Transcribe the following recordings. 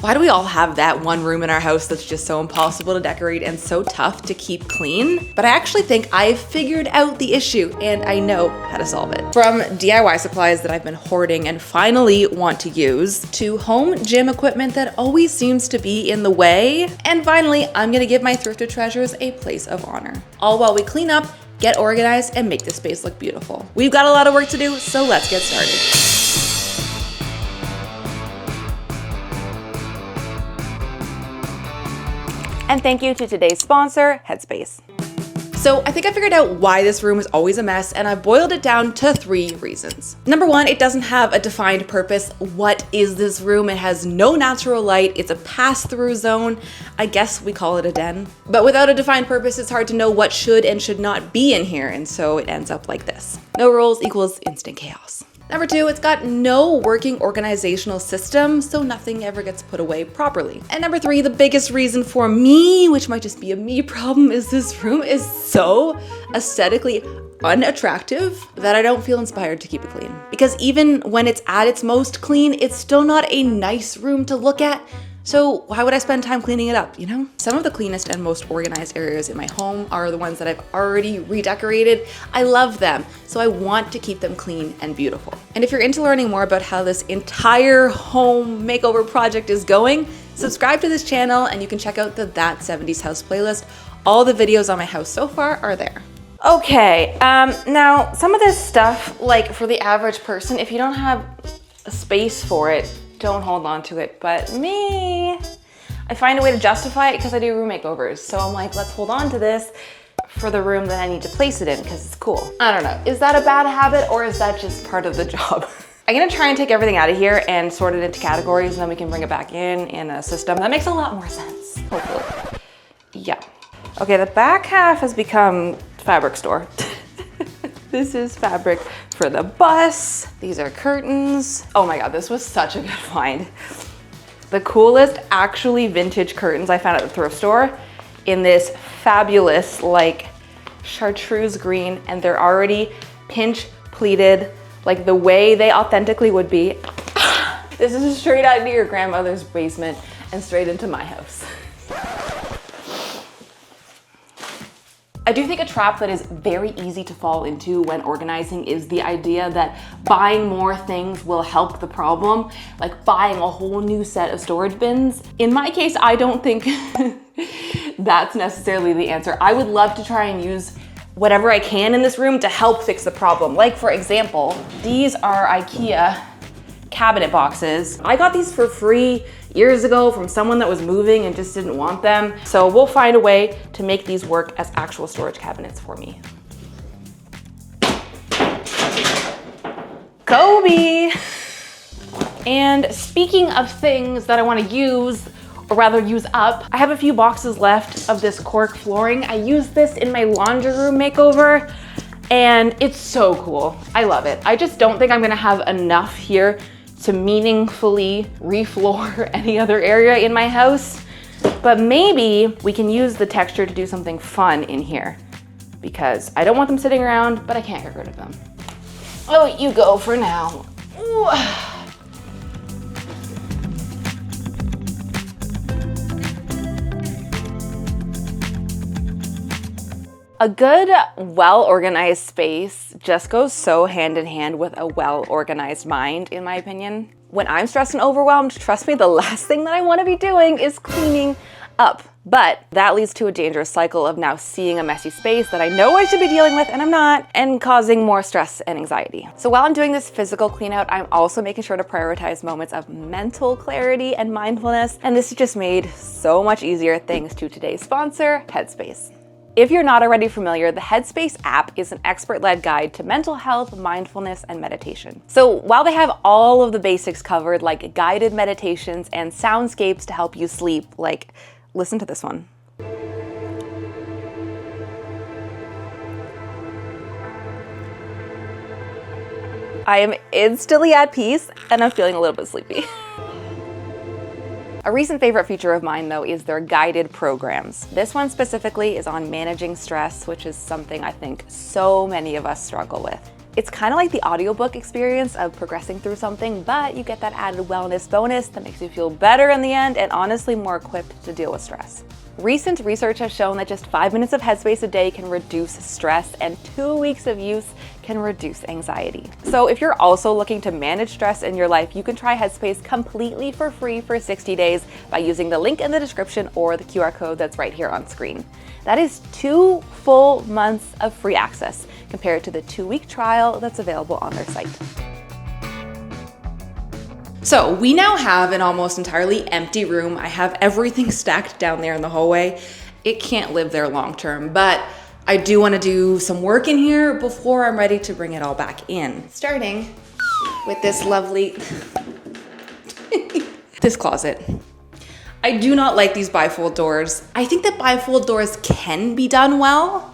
Why do we all have that one room in our house that's just so impossible to decorate and so tough to keep clean? But I actually think I've figured out the issue and I know how to solve it. From DIY supplies that I've been hoarding and finally want to use, to home gym equipment that always seems to be in the way, and finally, I'm gonna give my thrifted treasures a place of honor. All while we clean up, get organized, and make the space look beautiful. We've got a lot of work to do, so let's get started. And thank you to today's sponsor, Headspace. So I think I figured out why this room is always a mess, and I boiled it down to 3 reasons. Number 1, it doesn't have a defined purpose. What is this room? It has no natural light. It's a pass-through zone. I guess we call it a den. But without a defined purpose, it's hard to know what should and should not be in here, and so it ends up like this. No rules equals instant chaos. Number 2, it's got no working organizational system, so nothing ever gets put away properly. And number 3, the biggest reason for me, which might just be a me problem, is this room is so aesthetically unattractive that I don't feel inspired to keep it clean. Because even when it's at its most clean, it's still not a nice room to look at. So why would I spend time cleaning it up, you know? Some of the cleanest and most organized areas in my home are the ones that I've already redecorated. I love them, so I want to keep them clean and beautiful. And if you're into learning more about how this entire home makeover project is going, subscribe to this channel and you can check out the That 70s House playlist. All the videos on my house so far are there. Okay, now some of this stuff, like for the average person, if you don't have a space for it, don't hold on to it. But me, I find a way to justify it because I do room makeovers. So I'm like, let's hold on to this for the room that I need to place it in because it's cool. I don't know, is that a bad habit or is that just part of the job? I'm gonna try and take everything out of here and sort it into categories and then we can bring it back in a system. That makes a lot more sense, hopefully. Yeah. Okay, the back half has become fabric store. This is fabric for the bus. These are curtains. Oh my God, this was such a good find. The coolest actually vintage curtains I found at the thrift store in this fabulous like chartreuse green, and they're already pinch pleated like the way they authentically would be. This is straight out of your grandmother's basement and straight into my house. I do think a trap that is very easy to fall into when organizing is the idea that buying more things will help the problem, like buying a whole new set of storage bins. In my case, I don't think that's necessarily the answer. I would love to try and use whatever I can in this room to help fix the problem. Like for example, these are IKEA cabinet boxes. I got these for free years ago from someone that was moving and just didn't want them. So we'll find a way to make these work as actual storage cabinets for me. Kobe! And speaking of things that I want to use, or rather use up, I have a few boxes left of this cork flooring. I used this in my laundry room makeover and it's so cool. I love it. I just don't think I'm gonna have enough here to meaningfully refloor any other area in my house, but maybe we can use the texture to do something fun in here because I don't want them sitting around, but I can't get rid of them. Oh, you go for now. Ooh. A good, well-organized space just goes so hand in hand with a well-organized mind, in my opinion. When I'm stressed and overwhelmed, trust me, the last thing that I want to be doing is cleaning up. But that leads to a dangerous cycle of now seeing a messy space that I know I should be dealing with and I'm not, and causing more stress and anxiety. So while I'm doing this physical clean out, I'm also making sure to prioritize moments of mental clarity and mindfulness. And this has just made so much easier thanks to today's sponsor, Headspace. If you're not already familiar, the Headspace app is an expert-led guide to mental health, mindfulness, and meditation. So while they have all of the basics covered, like guided meditations and soundscapes to help you sleep, like listen to this one. I am instantly at peace and I'm feeling a little bit sleepy. A recent favorite feature of mine, though, is their guided programs. This one specifically is on managing stress, which is something I think so many of us struggle with. It's kind of like the audiobook experience of progressing through something, but you get that added wellness bonus that makes you feel better in the end and honestly more equipped to deal with stress. Recent research has shown that just 5 minutes of headspace a day can reduce stress, and 2 weeks of use can reduce anxiety. So if you're also looking to manage stress in your life, you can try Headspace completely for free for 60 days by using the link in the description or the QR code that's right here on screen. That is 2 full months of free access compared to the 2-week trial that's available on their site. So we now have an almost entirely empty room. I have everything stacked down there in the hallway. It can't live there long term, but I do want to do some work in here before I'm ready to bring it all back in. Starting with this lovely, this closet. I do not like these bifold doors. I think that bifold doors can be done well.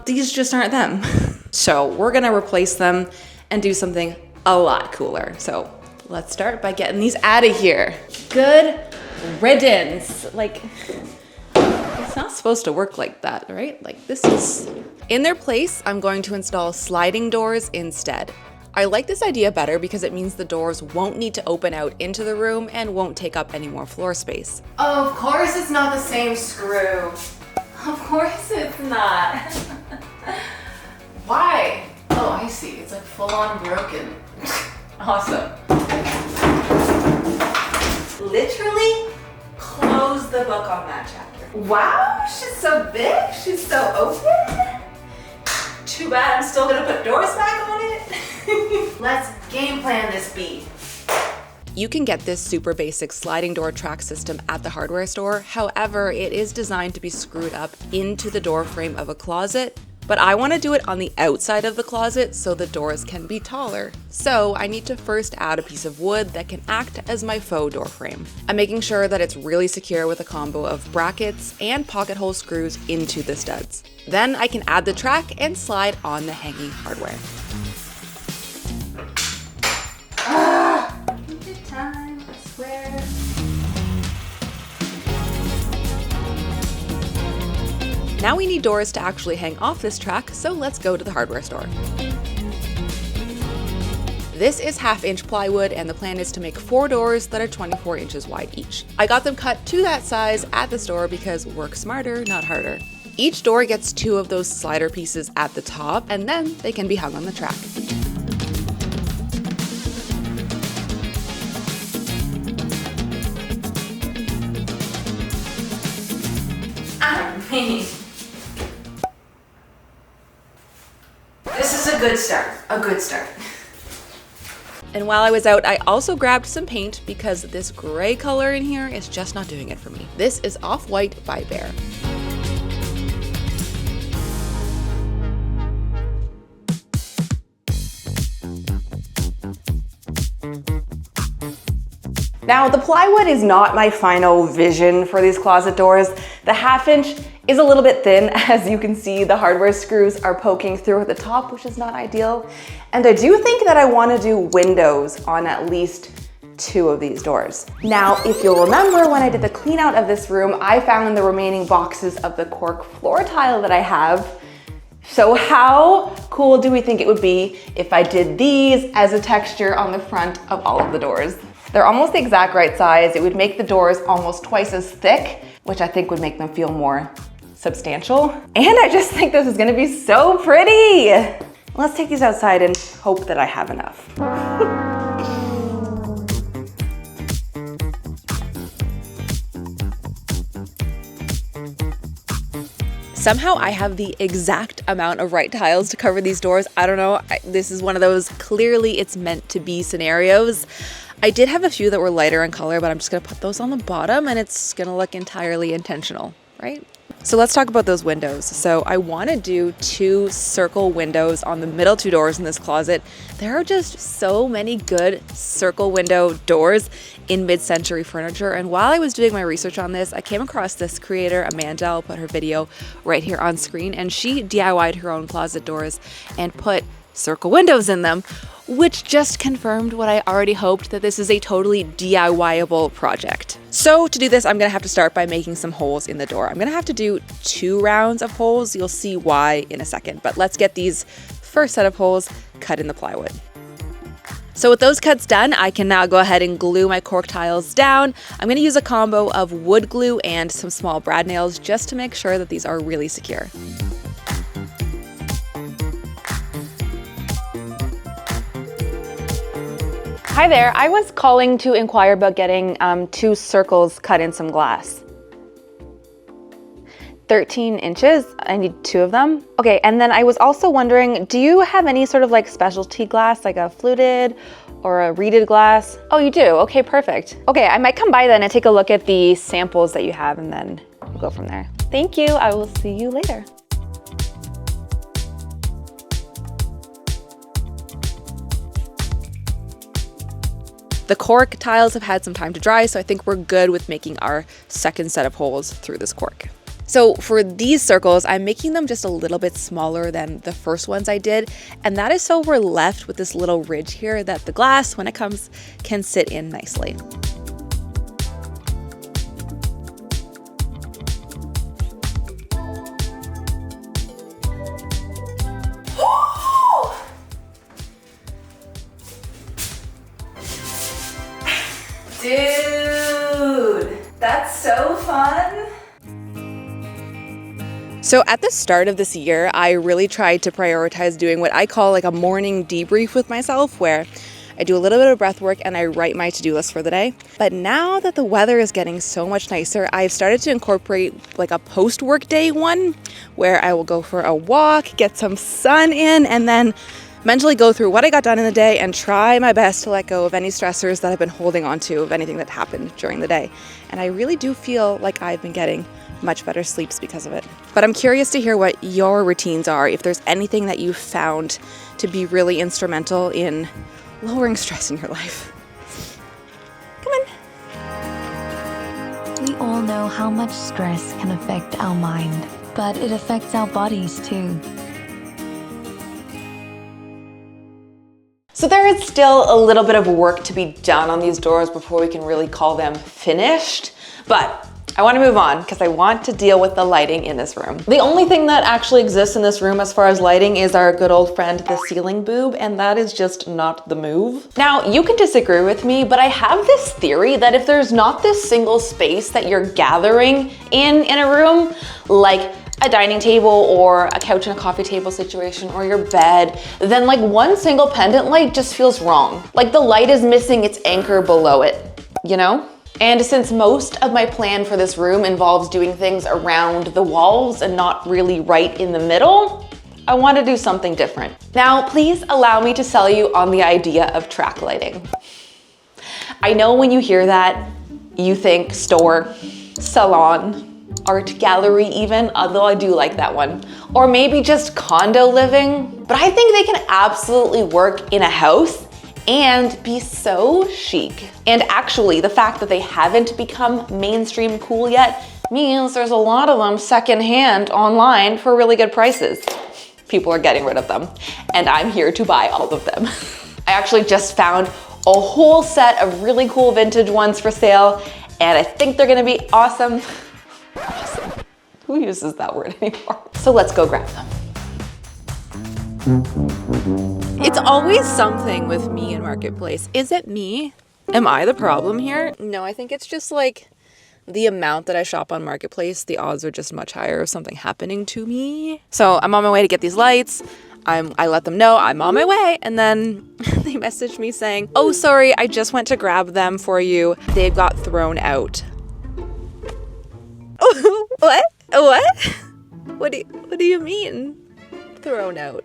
These just aren't them. So we're gonna replace them and do something a lot cooler. So let's start by getting these out of here. Good riddance. Like, it's not supposed to work like that, right? Like, this is... In their place, I'm going to install sliding doors instead. I like this idea better because it means the doors won't need to open out into the room and won't take up any more floor space. Of course it's not the same screw. Of course it's not. Why? Oh, I see. It's like full on broken. Awesome. Literally close the book on that chapter. Wow, she's so big. She's so open. Too bad I'm still gonna put doors back on it. Let's game plan this beat. You can get this super basic sliding door track system at the hardware store. However, it is designed to be screwed up into the door frame of a closet. But I want to do it on the outside of the closet so the doors can be taller. So I need to first add a piece of wood that can act as my faux door frame. I'm making sure that it's really secure with a combo of brackets and pocket hole screws into the studs. Then I can add the track and slide on the hanging hardware. Good time, I swear. Now we need doors to actually hang off this track, so let's go to the hardware store. This is 1/2-inch plywood, and the plan is to make 4 doors that are 24 inches wide each. I got them cut to that size at the store because work smarter, not harder. Each door gets 2 of those slider pieces at the top, and then they can be hung on the track. This is a good start, a good start. And while I was out, I also grabbed some paint because this gray color in here is just not doing it for me. This is Off-White by Bear. Now, the plywood is not my final vision for these closet doors. The 1/2-inch is a little bit thin. As you can see, the hardware screws are poking through at the top, which is not ideal. And I do think that I want to do windows on at least 2 of these doors. Now, if you'll remember, when I did the clean out of this room, I found the remaining boxes of the cork floor tile that I have. So how cool do we think it would be if I did these as a texture on the front of all of the doors? They're almost the exact right size. It would make the doors almost twice as thick, which I think would make them feel more substantial. And I just think this is gonna be so pretty. Let's take these outside and hope that I have enough. Somehow I have the exact amount of right tiles to cover these doors. I don't know, this is one of those clearly it's meant to be scenarios. I did have a few that were lighter in color, but I'm just gonna put those on the bottom and it's gonna look entirely intentional, right? So let's talk about those windows. So I wanna do 2 circle windows on the middle 2 doors in this closet. There are just so many good circle window doors in mid-century furniture. And while I was doing my research on this, I came across this creator, Amanda. I'll put her video right here on screen. And she DIY'd her own closet doors and put circle windows in them, which just confirmed what I already hoped, that this is a totally DIY-able project. So to do this, I'm gonna have to start by making some holes in the door. I'm gonna have to do 2 rounds of holes. You'll see why in a second, but let's get these first set of holes cut in the plywood. So with those cuts done, I can now go ahead and glue my cork tiles down. I'm gonna use a combo of wood glue and some small brad nails just to make sure that these are really secure. Hi there, I was calling to inquire about getting 2 circles cut in some glass. 13 inches, I need 2 of them. Okay, and then I was also wondering, do you have any sort of like specialty glass, like a fluted or a reeded glass? Oh, you do? Okay, perfect. Okay, I might come by then and take a look at the samples that you have and then we'll go from there. Thank you, I will see you later. The cork tiles have had some time to dry, so I think we're good with making our second set of holes through this cork. So for these circles, I'm making them just a little bit smaller than the first ones I did, and that is so we're left with this little ridge here that the glass, when it comes, can sit in nicely. Dude, that's so fun. So at the start of this year, I really tried to prioritize doing what I call like a morning debrief with myself, where I do a little bit of breath work and I write my to-do list for the day. But now that the weather is getting so much nicer, I've started to incorporate like a post-work day one, where I will go for a walk, get some sun in, and then mentally go through what I got done in the day and try my best to let go of any stressors that I've been holding on to, of anything that happened during the day. And I really do feel like I've been getting much better sleeps because of it. But I'm curious to hear what your routines are, if there's anything that you've found to be really instrumental in lowering stress in your life. Come on. We all know how much stress can affect our mind, but it affects our bodies too. So there is still a little bit of work to be done on these doors before we can really call them finished, but I want to move on because I want to deal with the lighting in this room. The only thing that actually exists in this room as far as lighting is our good old friend, the ceiling boob, and that is just not the move. Now, you can disagree with me, but I have this theory that if there's not this single space that you're gathering in a room, like a dining table or a couch and a coffee table situation or your bed, then like one single pendant light just feels wrong. Like the light is missing its anchor below it, you know? And since most of my plan for this room involves doing things around the walls and not really right in the middle, I want to do something different. Now, please allow me to sell you on the idea of track lighting. I know when you hear that, you think store, salon, art gallery even, although I do like that one. Or maybe just condo living, but I think they can absolutely work in a house and be so chic. And actually, the fact that they haven't become mainstream cool yet means there's a lot of them secondhand online for really good prices. People are getting rid of them, and I'm here to buy all of them. I actually just found a whole set of really cool vintage ones for sale, and I think they're gonna be awesome. Awesome. Who uses that word anymore? So let's go grab them. It's always something with me in Marketplace. Is it me? Am I the problem here? No, I think it's just like the amount that I shop on Marketplace, the odds are just much higher of something happening to me. So I'm on my way to get these lights. I let them know I'm on my way, and then they messaged me saying, "Oh, sorry, I just went to grab them for you. They got thrown out." What? What? What do you mean? Thrown out?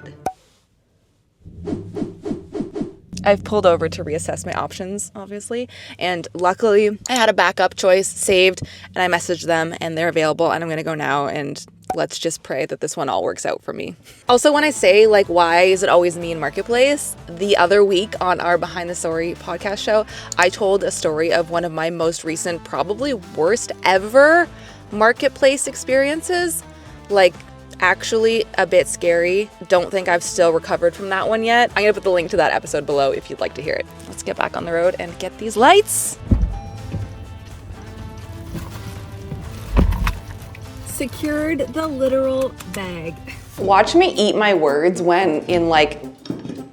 I've pulled over to reassess my options, obviously, and luckily I had a backup choice saved, and I messaged them and they're available, and I'm gonna go now, and let's just pray that this one all works out for me. Also, when I say like, why is it always me in Marketplace? The other week on our Behind the Sorry podcast show, I told a story of one of my most recent, probably worst ever Marketplace experiences. Like, actually a bit scary. Don't think I've still recovered from that one yet. I'm gonna put the link to that episode below if you'd like to hear it. Let's get back on the road and get these lights. Secured the literal bag. Watch me eat my words when in like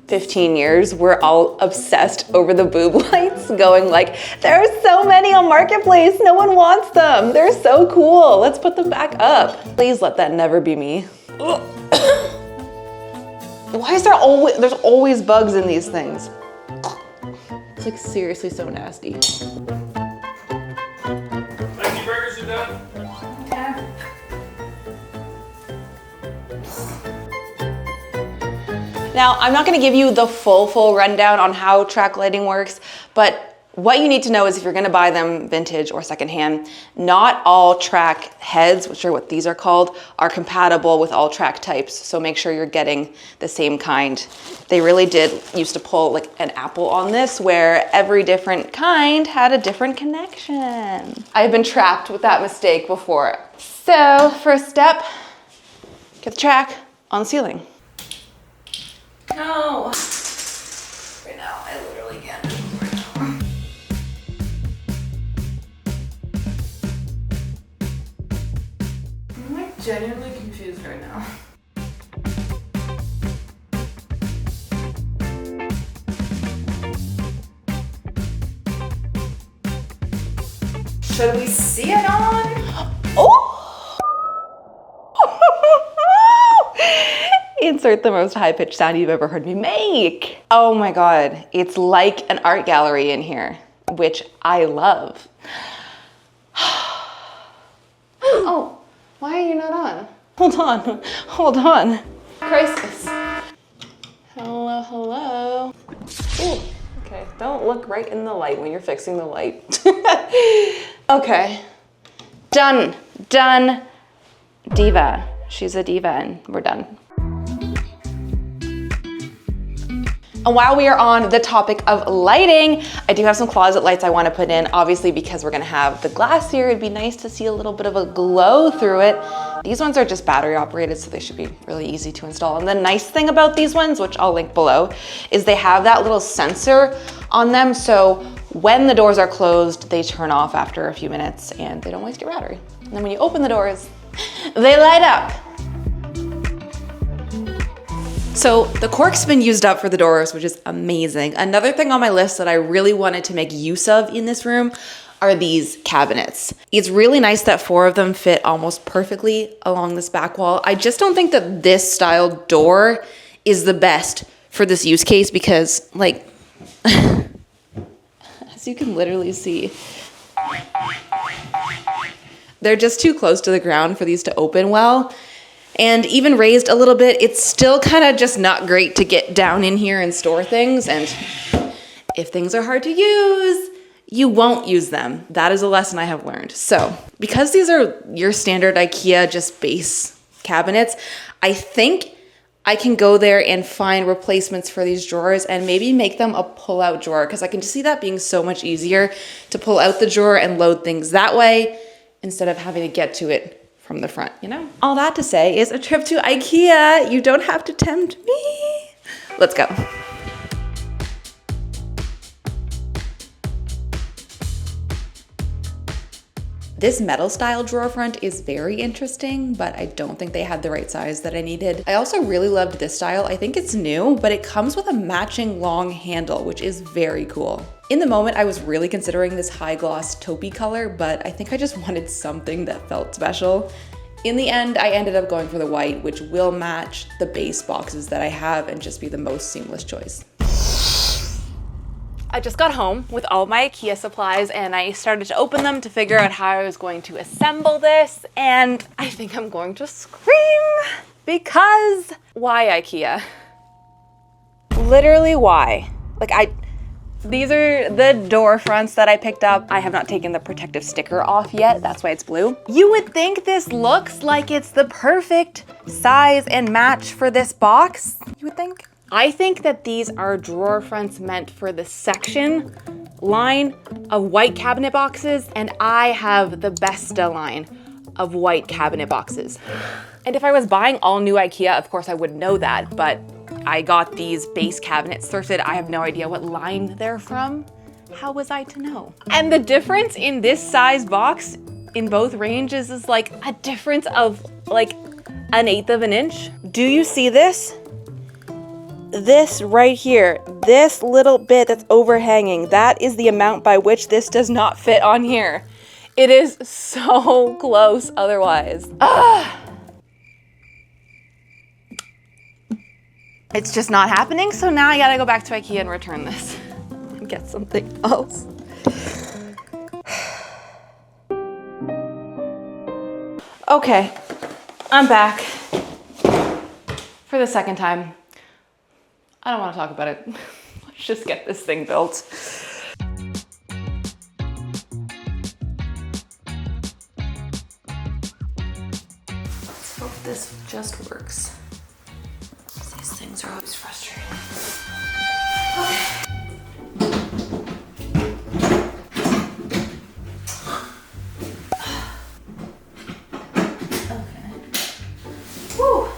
15 years, we're all obsessed over the boob lights, going like, there are so many on Marketplace, no one wants them. They're so cool, let's put them back up. Please let that never be me. Why is there's always bugs in these things? It's like seriously so nasty. Becky, burgers are done. Now, I'm not gonna give you the full rundown on how track lighting works, but what you need to know is if you're gonna buy them vintage or secondhand, not all track heads, which are what these are called, are compatible with all track types. So make sure you're getting the same kind. They really used to pull like an Apple on this, where every different kind had a different connection. I've been trapped with that mistake before. So first step, get the track on the ceiling. No. Right now, I literally can't do it right now. I'm like genuinely confused right now. Should we see it on? Oh! Insert the most high-pitched sound you've ever heard me make. Oh my God, it's like an art gallery in here, which I love. Oh, why are you not on? Hold on. Crisis. Hello. Ooh, okay, don't look right in the light when you're fixing the light. Okay, done. Diva, she's a diva and we're done. And while we are on the topic of lighting, I do have some closet lights I want to put in, obviously because we're gonna have the glass here. It'd be nice to see a little bit of a glow through it. These ones are just battery operated, so they should be really easy to install. And the nice thing about these ones, which I'll link below, is they have that little sensor on them. So when the doors are closed, they turn off after a few minutes and they don't waste your battery. And then when you open the doors, they light up. So the cork's been used up for the doors, which is amazing. Another thing on my list that I really wanted to make use of in this room are these cabinets. It's really nice that 4 of them fit almost perfectly along this back wall. I just don't think that this style door is the best for this use case because, like, as you can literally see, they're just too close to the ground for these to open well. And even raised a little bit, it's still kind of just not great to get down in here and store things. And if things are hard to use, you won't use them. That is a lesson I have learned. So because these are your standard IKEA just base cabinets, I think I can go there and find replacements for these drawers and maybe make them a pull-out drawer, because I can just see that being so much easier to pull out the drawer and load things that way instead of having to get to it from the front, you know? All that to say is a trip to IKEA. You don't have to tempt me. Let's go. This metal style drawer front is very interesting, but I don't think they had the right size that I needed. I also really loved this style. I think it's new, but it comes with a matching long handle, which is very cool. In the moment, I was really considering this high gloss taupey color, but I think I just wanted something that felt special. In the end, I ended up going for the white, which will match the base boxes that I have and just be the most seamless choice. I just got home with all of my IKEA supplies and I started to open them to figure out how I was going to assemble this, and I think I'm going to scream because why IKEA? Literally why? These are the door fronts that I picked up. I have not taken the protective sticker off yet, that's why it's blue. You would think this looks like it's the perfect size and match for this box, you would think. I think that these are drawer fronts meant for the section line of white cabinet boxes, and I have the Besta line of white cabinet boxes. And if I was buying all new IKEA, of course I would know that, but I got these base cabinets thrifted. I have no idea what line they're from. How was I to know? And the difference in this size box in both ranges is like a difference of like 1/8 of an inch. Do you see this? this right here, this little bit that's overhanging, that is the amount by which this does not fit on here. It is so close otherwise. It's just not happening, so now I gotta go back to IKEA and return this and get something else. Okay, I'm back for the second time. I don't want to talk about it. Let's just get this thing built. Let's hope this just works. These things are always frustrating. Okay. Whew.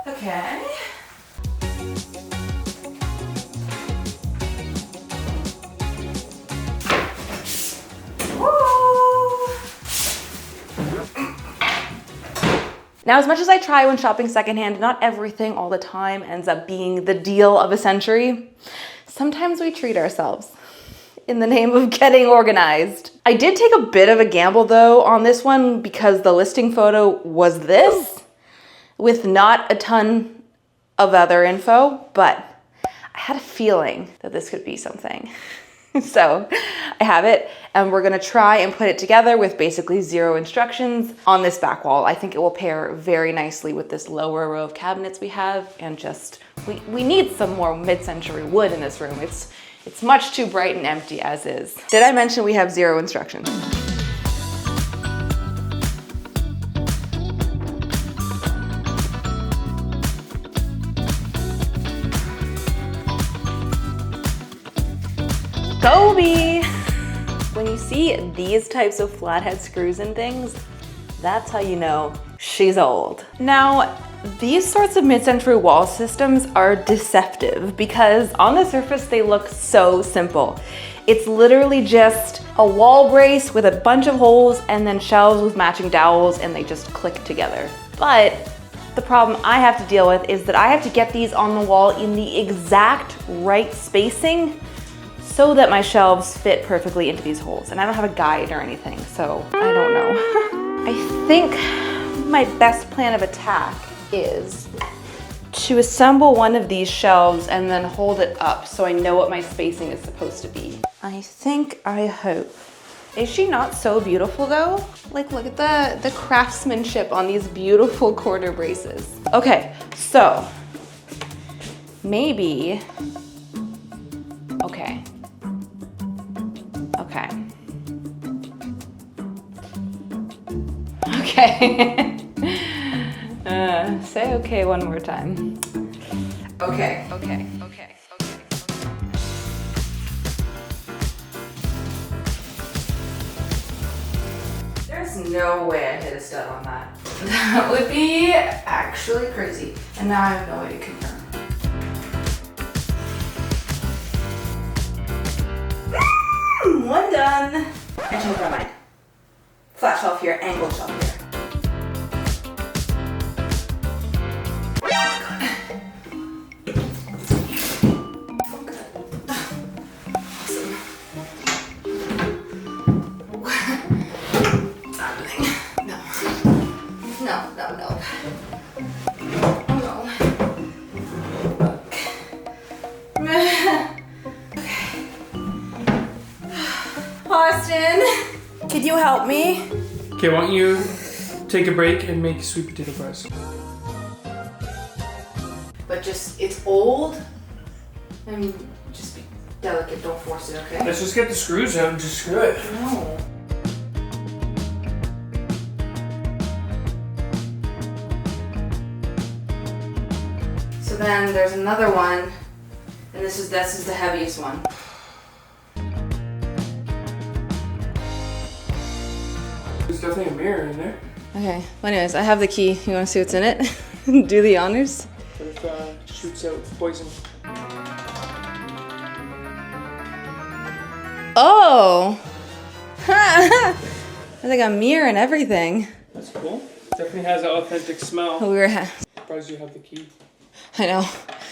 Okay. Now, as much as I try when shopping secondhand, not everything all the time ends up being the deal of a century. Sometimes we treat ourselves in the name of getting organized. I did take a bit of a gamble though on this one because the listing photo was this with not a ton of other info, but I had a feeling that this could be something. So I have it, and we're gonna try and put it together with basically 0 instructions on this back wall. I think it will pair very nicely with this lower row of cabinets we have, and just, we need some more mid-century wood in this room. It's much too bright and empty as is. Did I mention we have 0 instructions? Kobe! When you see these types of flathead screws and things, that's how you know she's old. Now, these sorts of mid-century wall systems are deceptive because on the surface they look so simple. It's literally just a wall brace with a bunch of holes and then shelves with matching dowels, and they just click together. But the problem I have to deal with is that I have to get these on the wall in the exact right spacing so that my shelves fit perfectly into these holes. And I don't have a guide or anything, so I don't know. I think my best plan of attack is to assemble one of these shelves and then hold it up so I know what my spacing is supposed to be. I hope. Is she not so beautiful though? Like, look at the craftsmanship on these beautiful quarter braces. Okay, so maybe, okay. Say okay one more time. Okay. There's no way I hit a stud on that. That would be actually crazy. And now I have no way to confirm. One done. I changed my mind. Flat shelf here, angled shelf here. Austin, could you help me? Okay, why don't you take a break and make sweet potato fries? But just, it's old, and just be delicate, don't force it, okay? Let's just get the screws out and just screw it. No. So then there's another one, and this is the heaviest one. There's definitely a mirror in there. Okay, well anyways, I have the key. You wanna see what's in it? Do the honors. What if it shoots out poison? Oh! There's like a mirror and everything. That's cool. Definitely has an authentic smell. We were Surprised you have the key. I know.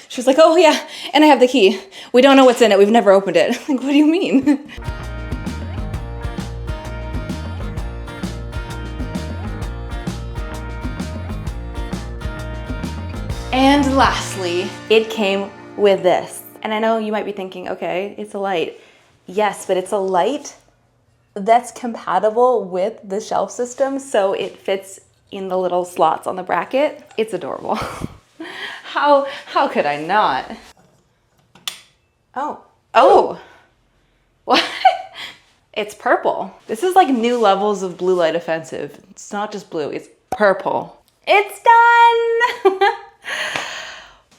She was like, oh yeah, and I have the key. We don't know what's in it. We've never opened it. Like, what do you mean? And lastly, it came with this. And I know you might be thinking, okay, it's a light. Yes, but it's a light that's compatible with the shelf system, so it fits in the little slots on the bracket. It's adorable. How could I not? Oh, what? It's purple. This is like new levels of blue light offensive. It's not just blue, it's purple. It's done!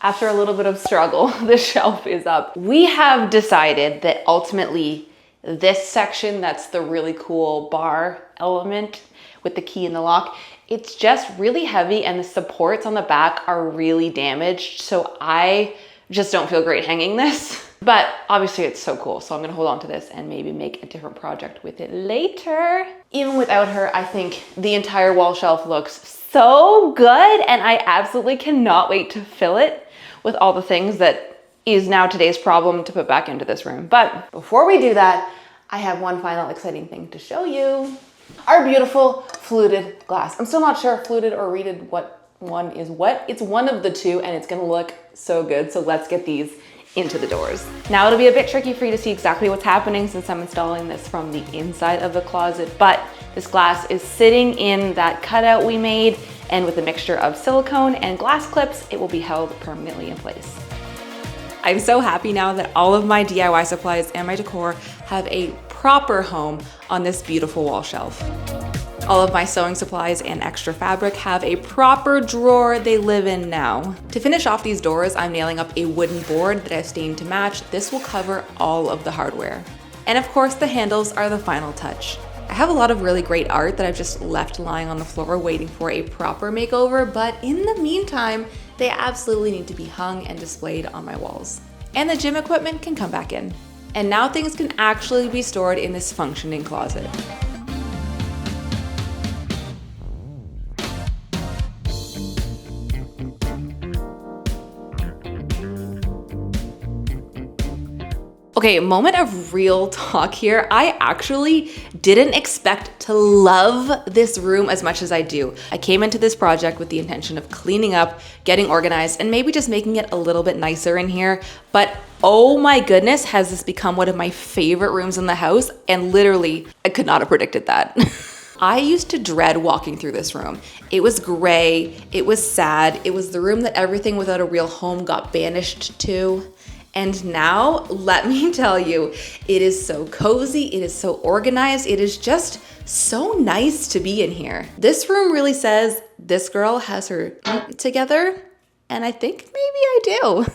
After a little bit of struggle, the shelf is up. We have decided that ultimately this section, that's the really cool bar element with the key and the lock, it's just really heavy and the supports on the back are really damaged. So I just don't feel great hanging this. But obviously it's so cool, so I'm gonna hold on to this and maybe make a different project with it later. Even without her, I think the entire wall shelf looks so good, and I absolutely cannot wait to fill it with all the things that is now today's problem to put back into this room. But before we do that, I have one final exciting thing to show you. Our beautiful fluted glass. I'm still not sure if fluted or reeded what one is what. It's one of the two and it's gonna look so good. So let's get these into the doors. Now it'll be a bit tricky for you to see exactly what's happening since I'm installing this from the inside of the closet, but this glass is sitting in that cutout we made, and with a mixture of silicone and glass clips, it will be held permanently in place. I'm so happy now that all of my DIY supplies and my decor have a proper home on this beautiful wall shelf. All of my sewing supplies and extra fabric have a proper drawer they live in now. To finish off these doors, I'm nailing up a wooden board that I've stained to match. This will cover all of the hardware. And of course, the handles are the final touch. I have a lot of really great art that I've just left lying on the floor waiting for a proper makeover, but in the meantime, they absolutely need to be hung and displayed on my walls. And the gym equipment can come back in. And now things can actually be stored in this functioning closet. Okay, moment of real talk here. I actually didn't expect to love this room as much as I do. I came into this project with the intention of cleaning up, getting organized, and maybe just making it a little bit nicer in here. But oh my goodness, has this become one of my favorite rooms in the house? And literally, I could not have predicted that. I used to dread walking through this room. It was gray, it was sad, it was the room that everything without a real home got banished to. And now, let me tell you, it is so cozy, it is so organized, it is just so nice to be in here. This room really says this girl has her together, and I think maybe I do.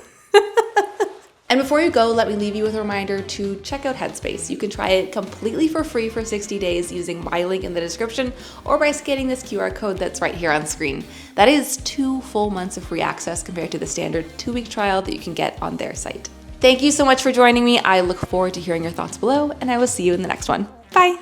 And before you go, let me leave you with a reminder to check out Headspace. You can try it completely for free for 60 days using my link in the description or by scanning this QR code that's right here on screen. That is 2 full months of free access compared to the standard 2-week trial that you can get on their site. Thank you so much for joining me. I look forward to hearing your thoughts below, and I will see you in the next one. Bye.